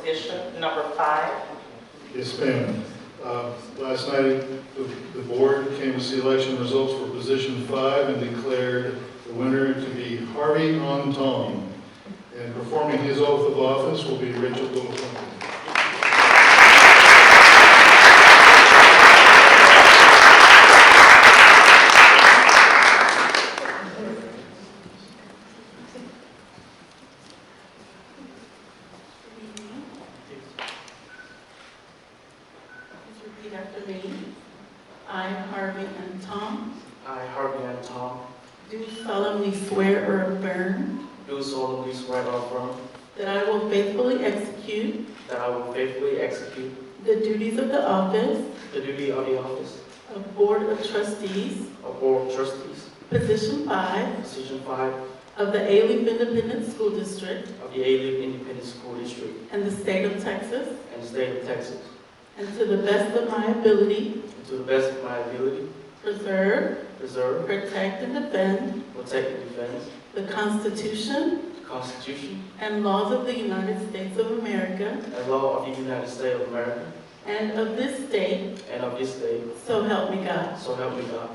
position number 5. Yes, ma'am. Last night, the board came to see election results for position 5 and declared the winner to be Harvey Anh Tong. And performing his oath of office will be Rachel Littleton. After me. I, Harvey Anh Tong, I, Harvey Anh Tong, do solemnly swear or affirm do solemnly swear or affirm that I will faithfully execute that I will faithfully execute the duties of the office the duty of the office of Board of Trustees, of Board of Trustees, Position 5 Position 5 of the Alief Independent School District of the Alief Independent School District and the State of Texas, and the State of Texas, and to the best of my ability, and to the best of my ability, preserve, preserve, protect, and defend protect, and defend the Constitution the Constitution and laws of the United States of America and law of the United States of America and of this state, and of this state, so help me God. so help me God.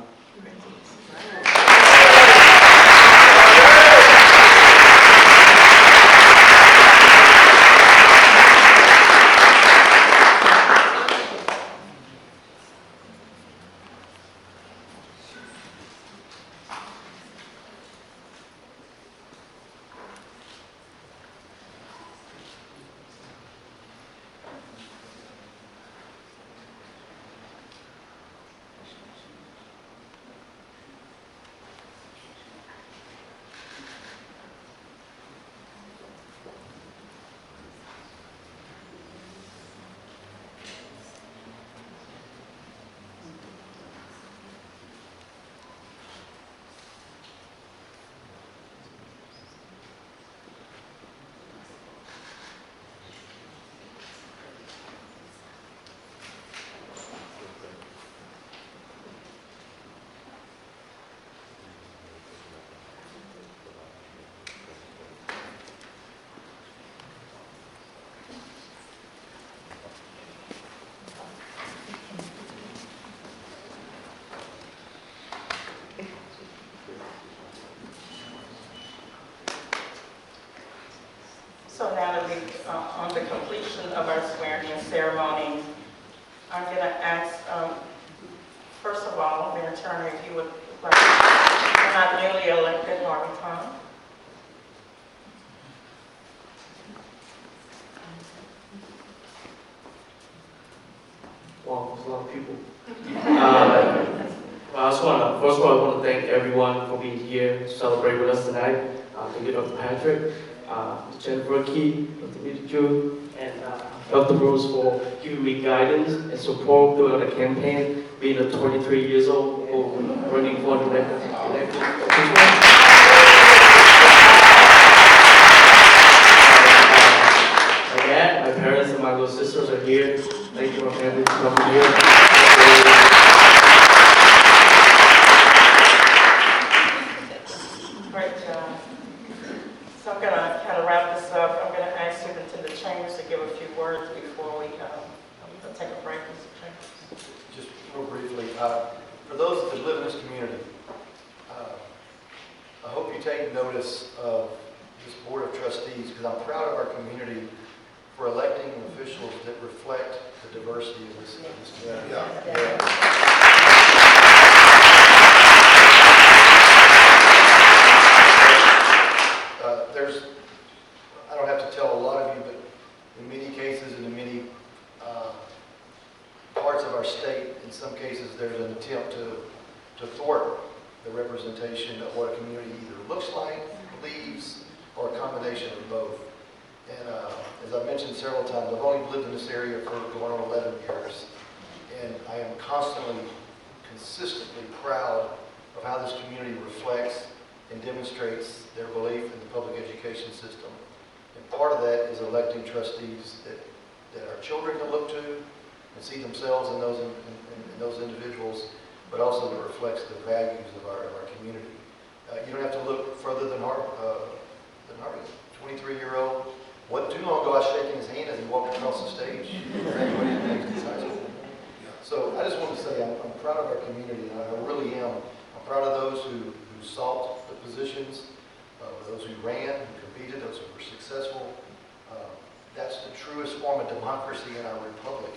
So now that we're on the completion of our swearing-in ceremony, I'm going to ask, first of all, the attorney, if you would like, you're not newly elected, Harvey Tong. Wow, there's a lot of people. Well, first of all, I want to thank everyone for being here to celebrate with us tonight. Thank you, Dr. Patrick, Jennifer Key, Dr. Mitchell, and Dr. Bruce for giving me guidance and support throughout the campaign, being a 23 years old, running for the election. My parents and my little sisters are here. Thank you, my family, for coming here. Great job. So I'm going to kind of wrap this up. I'm going to ask Superintendent Chambers to give a few words before we take a break. Mr. Chambers. Just real briefly, for those that live in this community, I hope you take notice of this Board of Trustees, because I'm proud of our community for electing officials that reflect the diversity of this community. I don't have to tell a lot of you, but in many cases and in many parts of our state, in some cases there's an attempt to thwart the representation of what a community either looks like, believes, or a combination of both. And as I've mentioned several times, I've only lived in this area for going on 11 years. And I am consistently proud of how this community reflects and demonstrates their belief in the public education system. And part of that is electing trustees that our children can look to and see themselves in those individuals, but also that reflects the values of our community. You don't have to look further than Harvey, 23-year-old. Wasn't too long ago I was shaking his hand as he walked proud of our community, and I really am. I'm proud of those who sought the positions, those who ran, who competed, those who were successful. That's the truest form of democracy in our republic.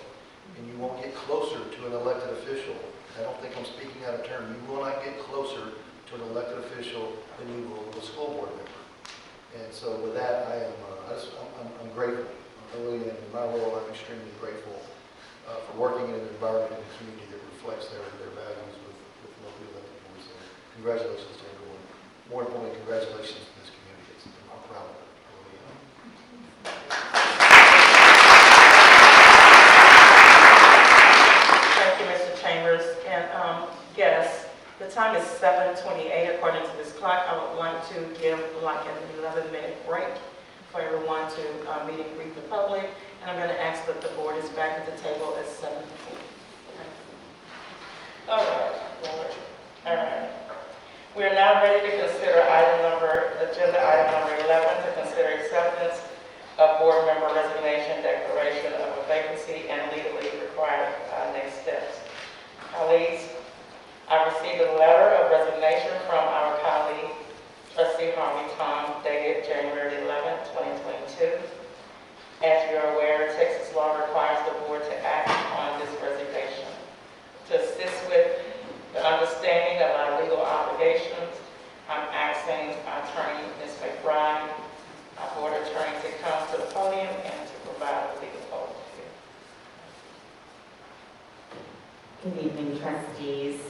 And you won't get closer to an elected official. I don't think I'm speaking out of turn. You will not get closer to an elected official than you will to a school board member. And so with that, I'm grateful. I really am. In my role, I'm extremely grateful for working in an environment in the community that reflects their values with locally elected boards. So congratulations to everyone. More importantly, congratulations to this community. I'm proud of it. I really am. Thank you, Mr. Chambers. And yes, the time is 7:28 according to this clock. I would like to give like an 11-minute break for everyone to meet and greet the public. And I'm going to ask that the board is back at the table at 7:15. All right. We are now ready to consider agenda item number 11, to consider acceptance of board member resignation, declaration of a vacancy, and legally required next steps. Colleagues, I received a letter of resignation from our colleague, Trustee Harvey Tong, dated January 11, 2022. As you are aware, Texas law requires the board to act on this resignation. To assist with the understanding of our legal obligations, I'm asking our attorney, Ms. McBride, our board attorney, to come to the podium and to provide the legal overview. Good evening, trustees.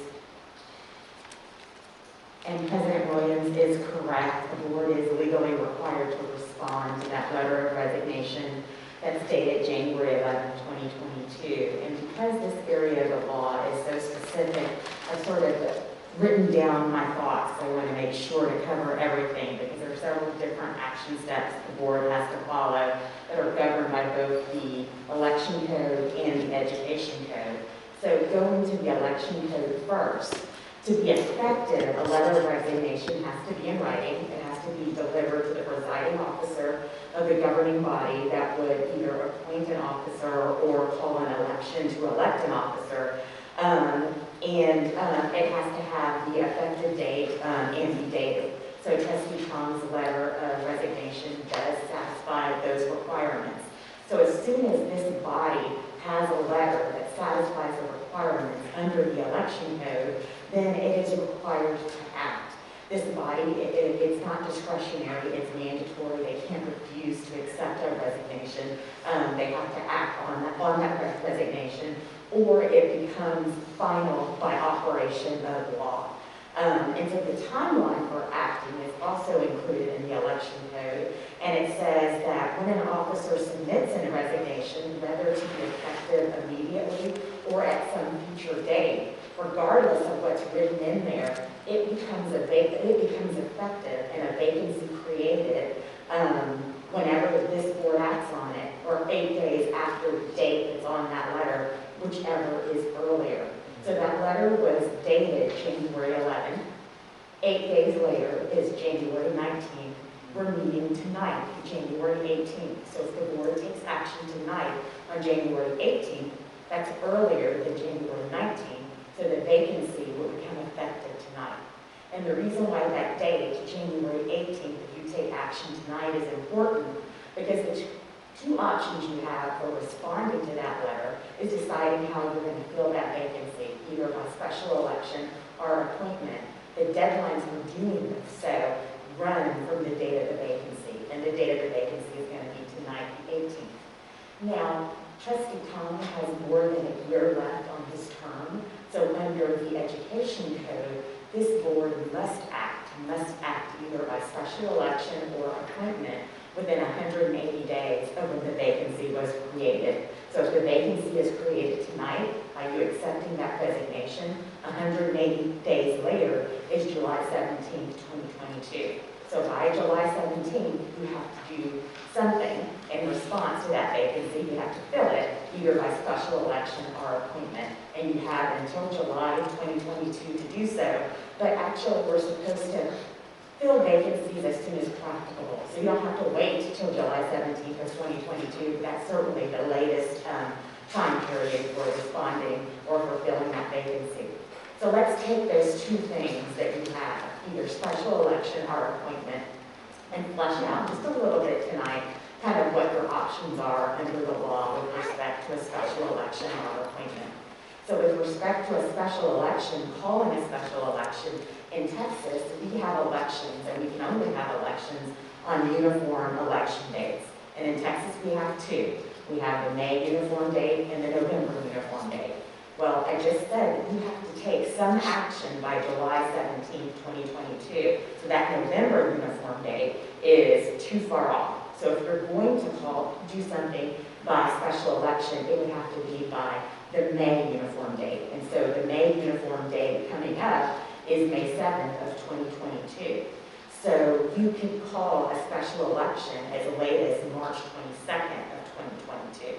And President Williams is correct. The board is legally required to respond to that letter of resignation that's dated January 11, 2022. And because this area of the law is so specific, I've sort of written down my thoughts. I want to make sure to cover everything because there are several different action steps the board has to follow that are governed by both the election code and the education code. So going to the election code first. To be effective, a letter of resignation has to be in writing. It has to be delivered to the presiding officer of the governing body that would either appoint an officer or call an election to elect an officer. It has to have the effective date and be dated. So Trustee Tong's letter of resignation does satisfy those requirements. So as soon as this body has a letter that satisfies the requirements under the election code, then it is required to act. This body, it's not discretionary, it's mandatory. They can't refuse to accept a resignation. They have to act on that resignation, or it becomes final by operation of law. And so the timeline for acting is also included in the election code, and it says that when an officer submits a resignation, whether to be effective immediately or at some future date, regardless of what's written in there, it becomes effective and a vacancy created whenever this board acts on it, or 8 days after the date that's on that letter, whichever is earlier. So that letter was dated January 11. 8 days later is January 19th. We're meeting tonight, January 18th. So if the board takes action tonight on January 18th, that's earlier than January 19th. So the vacancy will become effective tonight. And the reason why that date, January 18th, if you take action tonight, is important because the two options you have for responding to that letter is deciding how you're going to fill that vacancy, either by special election or appointment. The deadlines for doing this so run from the date of the vacancy, and the date of the vacancy is going to be tonight, the 18th. Now, Trustee Tong has more than a year left on his term, so under the education code, this board must act either by special election or appointment within 180 days of when the vacancy was created. So if the vacancy is created tonight by you accepting that resignation, 180 days later is July 17th, 2022. So by July 17th, you have to do something in response to that vacancy. You have to fill it either by special election or appointment. And you have until July 2022 to do so. But actually, we're supposed to fill vacancies as soon as practicable. So you don't have to wait until July 17th of 2022. That's certainly the latest time period for responding or for filling that vacancy. So let's take those two things that you have, either special election or appointment, and flesh out just a little bit tonight, kind of what your options are under the law with respect to a special election or appointment. So with respect to a special election, calling a special election, in Texas, we have elections, and we can only have elections on uniform election dates. And in Texas, we have two. We have the May uniform date and the November uniform date. Well, I just said that you have to take some action by July 17, 2022. So that November uniform date is too far off. So if you're going to do something by special election, it would have to be by the May uniform date. And so the May uniform date coming up is May 7th of 2022. So you could call a special election as late as March 22nd of 2022.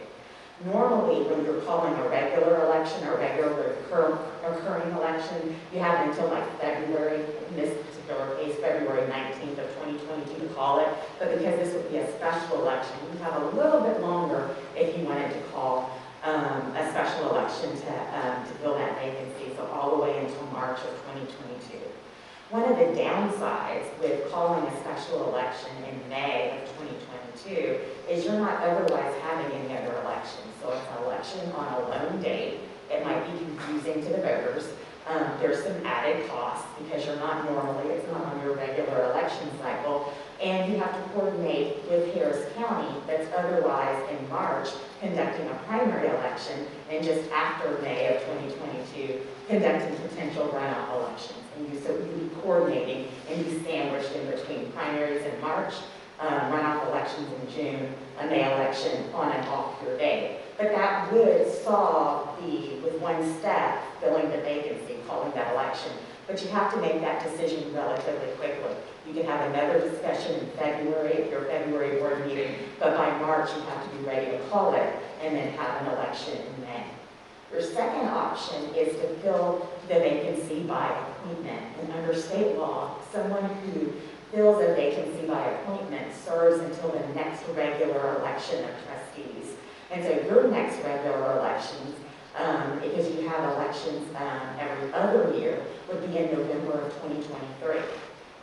Normally, when you're calling a regular election or regular occurring election, you have until like February, in this particular case, February 19th of 2022 to call it. But because this would be a special election, you have a little bit longer if you wanted to call a special election to fill that vacancy, so all the way until March of 2022. One of the downsides with calling a special election in May of 2022 is you're not otherwise having any other elections. So it's an election on a lone date. It might be confusing to the voters. There's some added costs because you're not normally, it's not on your regular election cycle. And you have to coordinate with Harris County that's otherwise in March conducting a primary election, and just after May of 2022 conducting potential runoff elections. And so you'd be coordinating and be sandwiched in between primaries in March, runoff elections in June, a May election on an off-year day. But that would solve with one step, filling the vacancy, calling that election. But you have to make that decision relatively quickly. You can have another discussion in February, at your February board meeting, but by March you have to be ready to call it and then have an election in May. Your second option is to fill the vacancy by appointment. And under state law, someone who fills a vacancy by appointment serves until the next regular election of trustees. And so your next regular elections, because you have elections every other year, would be in November of 2023.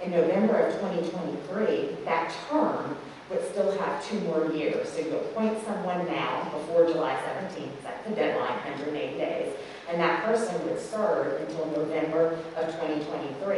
In November of 2023, that term would still have 2 more years. So you appoint someone now before July 17th, that's the deadline, 180 days, and that person would serve until November of 2023.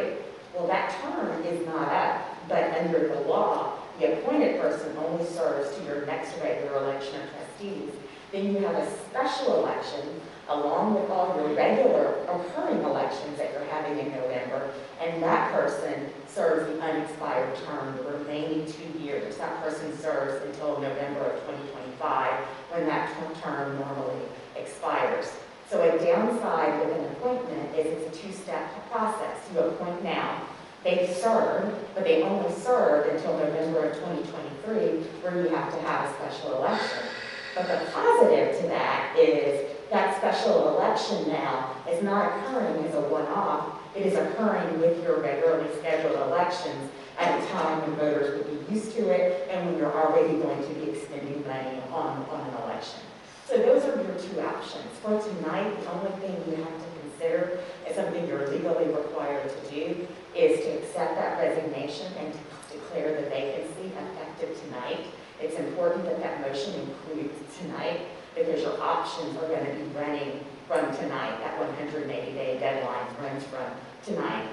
Well, that term is not up, but under the law, the appointed person only serves to your next regular election of trustees. Then you have a special election along with all your regular occurring elections that you're having in November, and that person serves the unexpired term, the remaining 2 years. That person serves until November of 2025, when that term normally expires. So a downside with an appointment is it's a 2-step process. You appoint now, they serve, but they only serve until November of 2023, where you have to have a special election. But the positive to that is that special election now is not occurring as a one-off. It is occurring with your regularly scheduled elections at a time when voters would be used to it and when you're already going to be expending money on an election. So those are your 2 options. For tonight, the only thing you have to consider as something you're legally required to do is to accept that resignation and to declare the vacancy effective tonight. It's important that that motion includes tonight, because your options are going to be running from tonight. That 180-day deadline runs from tonight.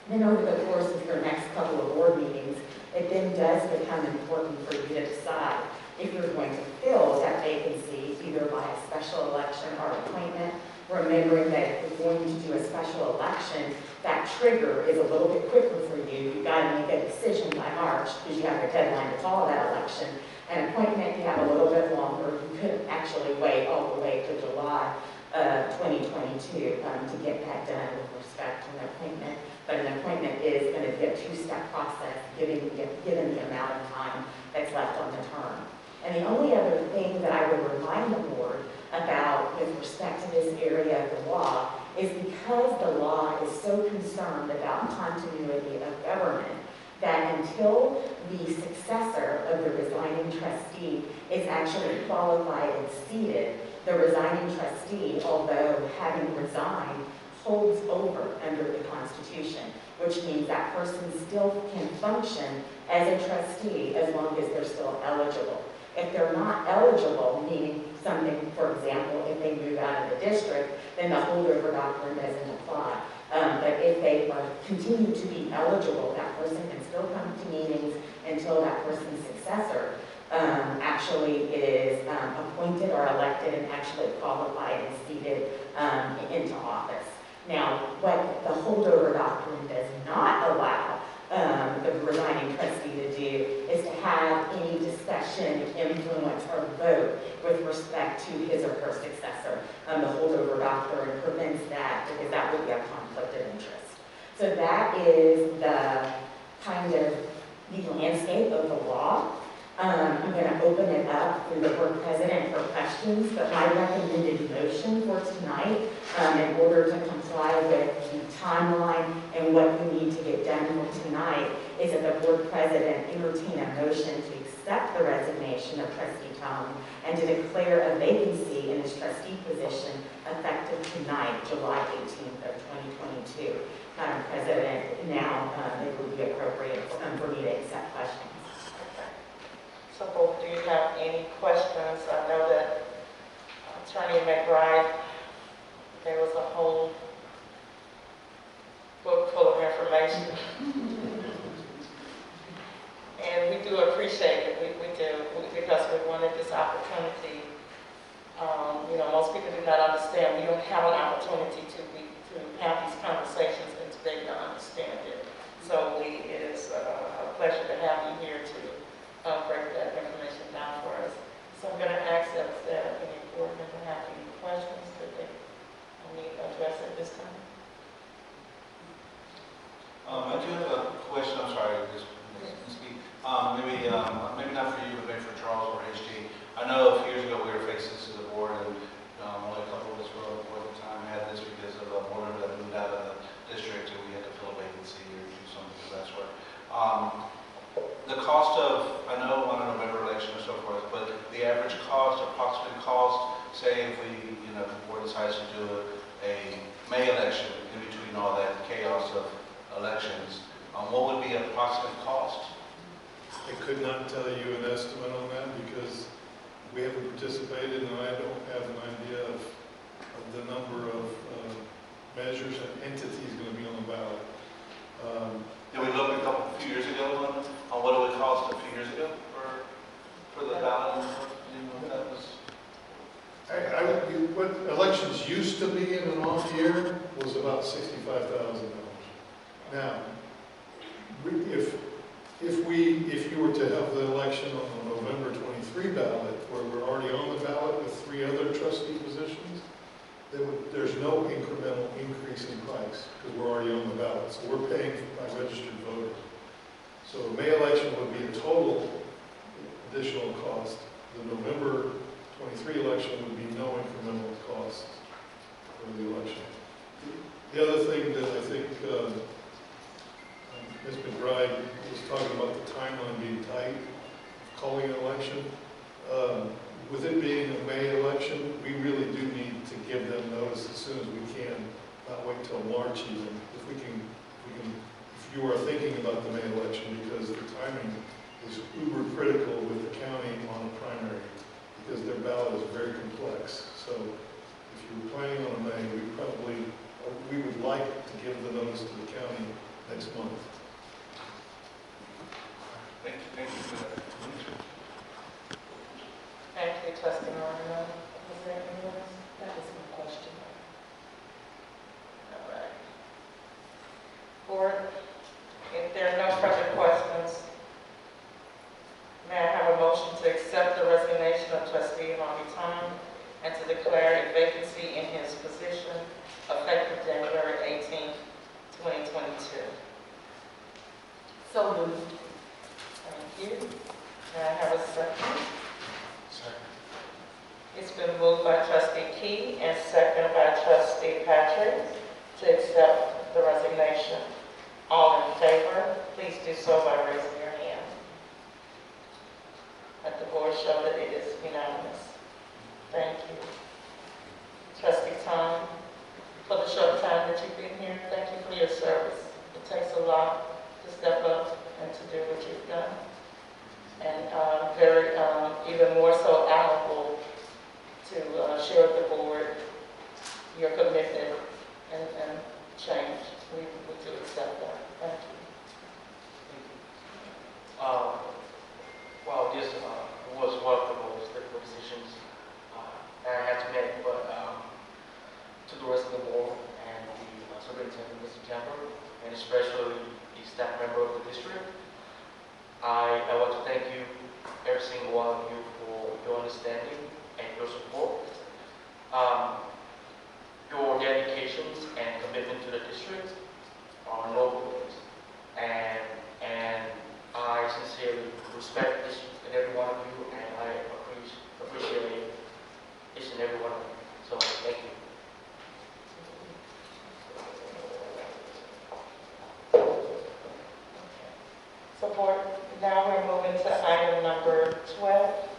Then over the course of your next couple of board meetings, it then does become important for you to decide if you're going to fill that vacancy either by a special election or appointment, remembering that if you're going to do a special election, that trigger is a little bit quicker for you. You've got to make a decision by March because you have a deadline to call that election. An appointment, you have a little bit longer. You couldn't actually wait all the way to July 2022 to get that done with respect to an appointment. But an appointment is going to be a 2-step process, given the amount of time that's left on the term. And the only other thing that I would remind the board about with respect to this area of the law is because the law is so concerned about continuity of government, that until the successor of the resigning trustee is actually qualified and seated, the resigning trustee, although having resigned holds over under the Constitution, which means that person still can function as a trustee as long as they're still eligible. If they're not eligible, meaning something, for example, if they move out of the district, then the holdover doctrine doesn't apply. But if they continue to be eligible, that person can still come to meetings until that person's successor actually is appointed or elected and actually qualified and seated into office. Now, what the holdover doctrine does not allow the resigning trustee to do is to have any discussion, influence, or vote with respect to his or her successor. The holdover doctrine prevents that because that would be a conflict of interest. So that is the kind of the landscape of the law. I'm going to open it up through the board president for questions, but my recommended motion for tonight, in order to comply with the timeline and what we need to get done tonight, is that the board president entertain a motion to accept the resignation of Trustee Tong and to declare a vacancy in his trustee position effective tonight, July 18th of 2022. Madam President, now it would be appropriate for me to accept questions. So, both, do you have any questions? I know that Attorney McBride, there was a whole book full of information. And we do appreciate it, we do, because we wanted this opportunity. Most people do not understand. We don't have an opportunity to have these conversations and to be able to understand it. So it is a pleasure to have you here to break that information down for us. So I'm going to ask if any board member have any questions that they need to address at this time. I do have a question. I'm sorry, just speak. Maybe not for you, but maybe for Charles or HD. I know a few years ago we were facing this as a board, and only a couple of us were on the board at the time had this because of a board member that moved out of the district, and we had to fill a vacancy or do something of that sort. The cost of, I know on a November election or so forth, but the average cost, approximate cost, say if we, the board decides to do a May election in between all that chaos of elections, what would be an approximate cost? I could not tell you an estimate on that because we haven't participated and I don't have an idea of the number of measures and entities going to be on the ballot. Did we look a few years ago on what it would cost a few years ago for the ballot? That was. What elections used to be in an off year was about $65,000. Now, if you were to have the election on the November 23 ballot, where we're already on the ballot with 3 other trustee positions, there's no incremental increase in price because we're already on the ballot. So we're paying by registered voters. So a May election would be a total additional cost. The November 23 election would be no incremental cost for the election. The other thing that I think Ms. McBride was talking about the timeline being tight, calling an election. With it being a May election, we really do need to give them notice as soon as we can, not wait till March even. If you are thinking about the May election, because the timing is uber critical with the county on a primary, because their ballot is very complex. So if you're planning on a May, we would like to give the notice to the county next month. Thank you for that. Thank you, Trustee Marino. Was there anyone else? That was my question. All right. Board, if there are no further questions, may I have a motion to accept the resignation of Trustee Harvey Anh and to declare a vacancy in his position effective January 18th, 2022? So moved. Thank you. May I have a second? It's been moved by Trustee Key and seconded by Trustee Patrick to accept the resignation. All in favor, please do so by raising your hand. Let the board show that it is unanimous. Thank you. Trustee Tong, for the short time that here. Thank you for your service. It takes a lot to step up and to do what you've done. And very, even more so honorable to share with the board your commitment and change. We do accept that. Thank you. Well, this was one of the most difficult decisions that I had to make, but to the rest of the board and the superintendent, Mr. Camper, and especially the staff member of the district, I want to thank you, every single one of you, for your understanding and your support. Your dedications and commitment to the district are noble, and I sincerely respect each and every one of you, and I appreciate each and every one of you. So thank you. Support. Now we're moving to item number 12.